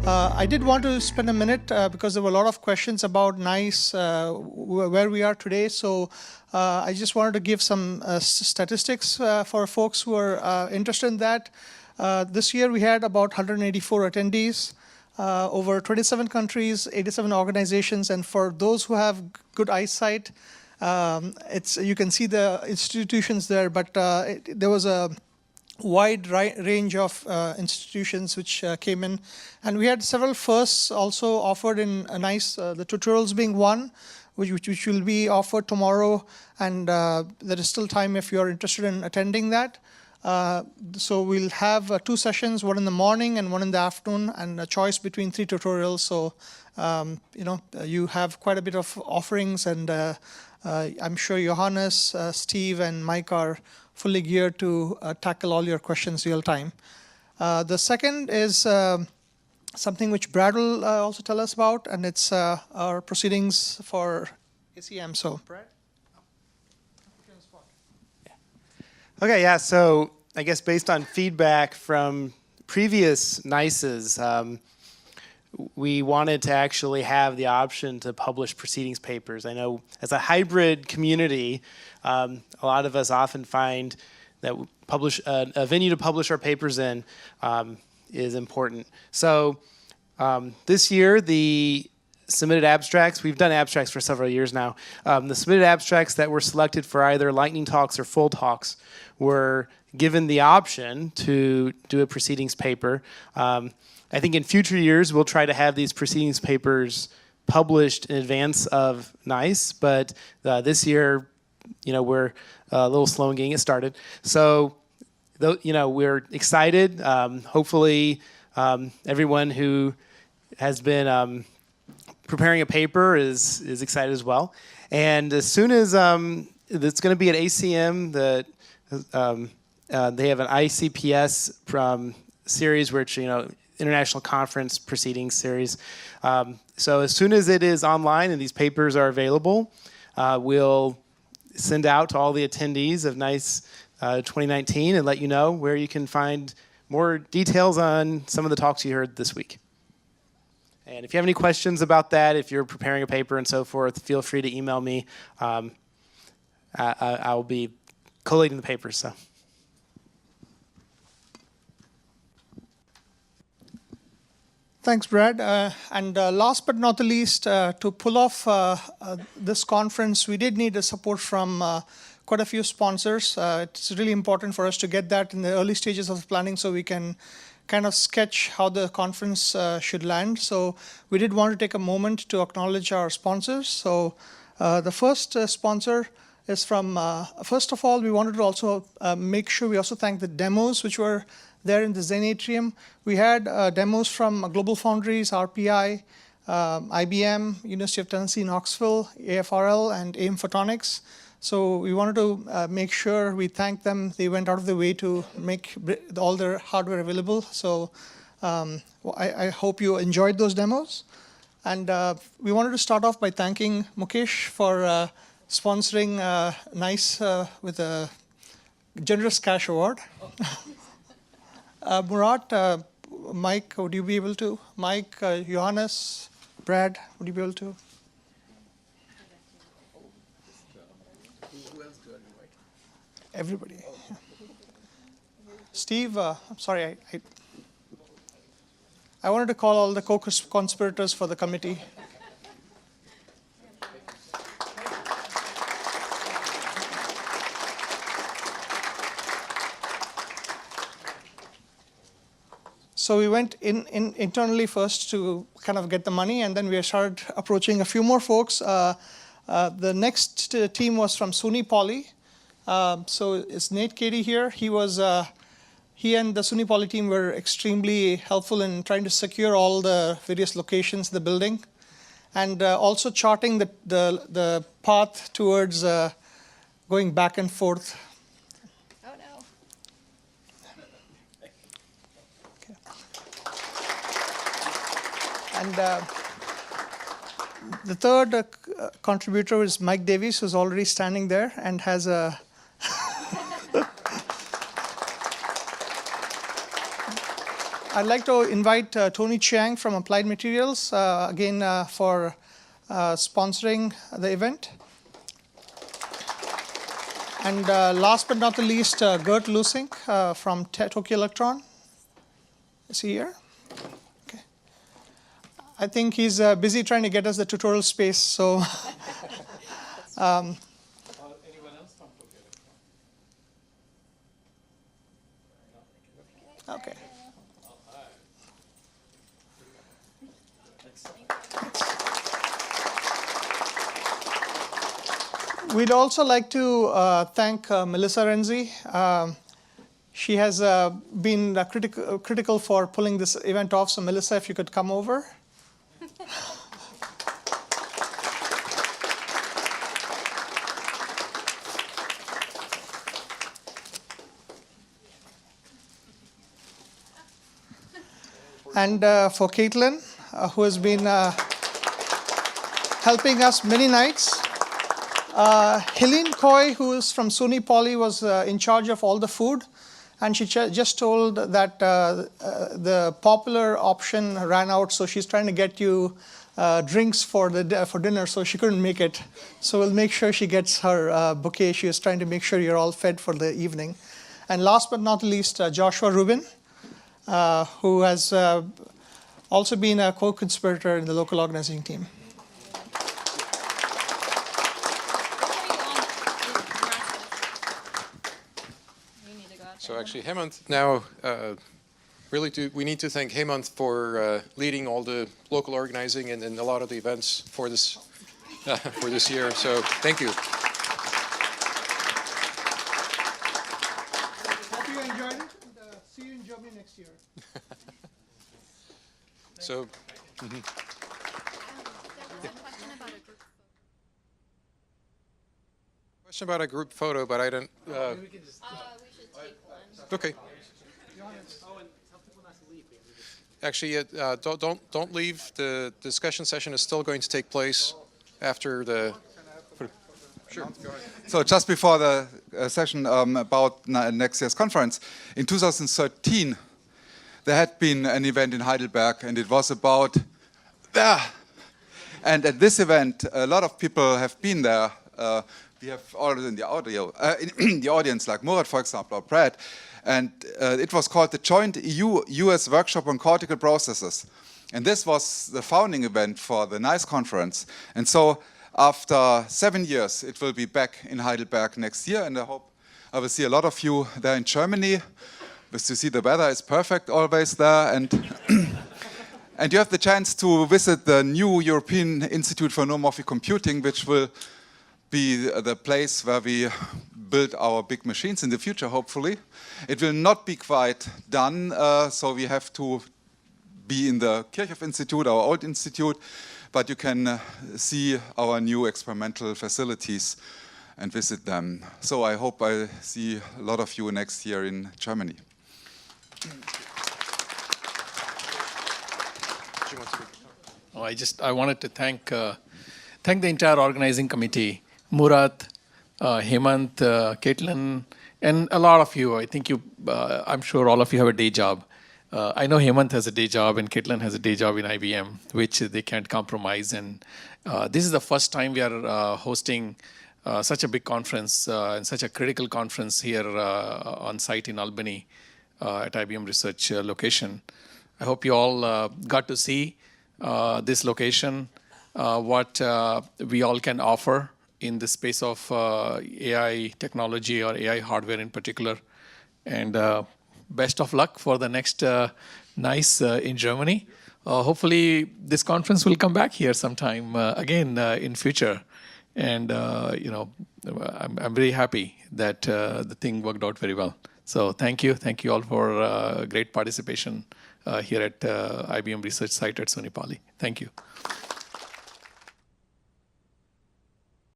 I did want to spend a minute because there were a lot of questions about NICE, where we are today. So I just wanted to give some statistics for folks who are interested in that. This year we had about 184 attendees, over 27 countries, 87 organizations, and for those who have good eyesight, you can see the institutions there, but there was a wide range of institutions which came in, and we had several firsts also offered in NICE, the tutorials being one, which will be offered tomorrow, and there is still time if you're interested in attending that. So we'll have 2 sessions, one in the morning and one in the afternoon, and a choice between 3 tutorials. So you have quite a bit of offerings, and I'm sure Johannes, Steve, and Mike are fully geared to tackle all your questions real time. The second is something which Brad will also tell us about, and it's our proceedings for ACM. So, Brad? Okay, yeah, so I guess based on feedback from previous NICEs, we wanted to actually have the option to publish proceedings papers. I know as a hybrid community, a lot of us often find that a venue to publish our papers in is important. So this year, the submitted abstracts, we've done abstracts for several years now, the submitted abstracts that were selected for either lightning talks or full talks were given the option to do a proceedings paper. I think in future years, we'll try to have these proceedings papers published in advance of NICE, but this year, we're a little slow in getting it started. So, we're excited. Hopefully, everyone who has been preparing a paper is excited as well. And as soon as it's going to be at ACM, they have an ICPS series, which International Conference Proceedings Series. So as soon as it is online and these papers are available, we'll send out to all the attendees of NICE 2019 and let you know where you can find more details on some of the talks you heard this week. And if you have any questions about that, if you're preparing a paper and so forth, feel free to email me. I'll be collating the papers. So. Thanks, Brad. And last but not the least, to pull off this conference, we did need the support from quite a few sponsors. It's really important for us to get that in the early stages of planning so we can kind of sketch how the conference should land. So we did want to take a moment to acknowledge our sponsors. So the first sponsor is from, first of all, we wanted to also make sure we also thank the demos which were there in the Zen Atrium. We had demos from Global Foundries, RPI, IBM, University of Tennessee, Knoxville, AFRL, and AIM Photonics. So we wanted to make sure we thank them. They went out of the way to make all their hardware available. So I hope you enjoyed those demos. And we wanted to start off by thanking Mukesh for sponsoring NICE with a generous cash award. Murat, Mike, would you be able to? Mike, Johannes, Brad, would you be able to? Who else do I invite? Everybody. Steve, I'm sorry, I wanted to call all the co-conspirators for the committee. So we went internally first to kind of get the money, and then we started approaching a few more folks. The next team was from SUNY Poly. So it's Nate Cady here. He and the SUNY Poly team were extremely helpful in trying to secure all the various locations of the building, and also charting the path towards going back and forth. Oh no. And the third contributor is Mike Davies, who's already standing there and has a I'd like to invite Tony Chiang from Applied Materials, again, for sponsoring the event. And last but not the least, Gert Lusink from Tokyo Electron. Is he here? Okay. I think he's busy trying to get us the tutorial space, so. Anyone else from Tokyo Electron? Okay. We'd also like to thank Melissa Renzi. She has been critical for pulling this event off. So Melissa, if you could come over. And for Caitlin, who has been helping us many nights. Helene Coy, who is from SUNY Poly, was in charge of all the food. And she just told that the popular option ran out, so she's trying to get you drinks for dinner, so she couldn't make it. So we'll make sure she gets her bouquet. She was trying to make sure you're all fed for the evening. And last but not least, Joshua Rubin, who has also been a co-conspirator in the local organizing team. So actually, Hemant, now we need to thank Hemant for leading all the local organizing and a lot of the events for this year. So thank you. Hope you enjoyed it. And, see you in Germany next year. So. Question about a group photo, but I don't. We should take one. Okay. Actually, don't leave. The discussion session is still going to take place after the. Sure. So just before the session about next year's conference, in 2013, there had been an event in Heidelberg, and it was about and at this event, a lot of people have been there. We have already in the in the audience, like Murat, for example, or Brad, and it was called the Joint EU-US Workshop on Cortical Processes. And this was the founding event for the NICE conference. And so after 7 years, it will be back in Heidelberg next year, and I hope I will see a lot of you there in Germany. Because you see the weather is perfect always there, and and you have the chance to visit the new European Institute for Neuromorphic Computing, which will be the place where we build our big machines in the future, hopefully. It will not be quite done, so we have to be in the Kirchhoff Institute, our old institute, but you can see our new experimental facilities and visit them. So I hope I see a lot of you next year in Germany. I wanted to thank the entire organizing committee, Murat, Hemant, Caitlin, and a lot of you. I think I'm sure all of you have a day job. I know Hemant has a day job and Caitlin has a day job in IBM, which they can't compromise. And this is the first time we are hosting such a big conference and such a critical conference here on site in Albany at IBM Research location. I hope you all got to see this location, what we all can offer in the space of AI technology or AI hardware in particular. And best of luck for the next NICE in Germany. Hopefully this conference will come back here sometime again in future. And I'm very happy that the thing worked out very well. So thank you all for great participation here at IBM Research Site at SUNY Poly. Thank you.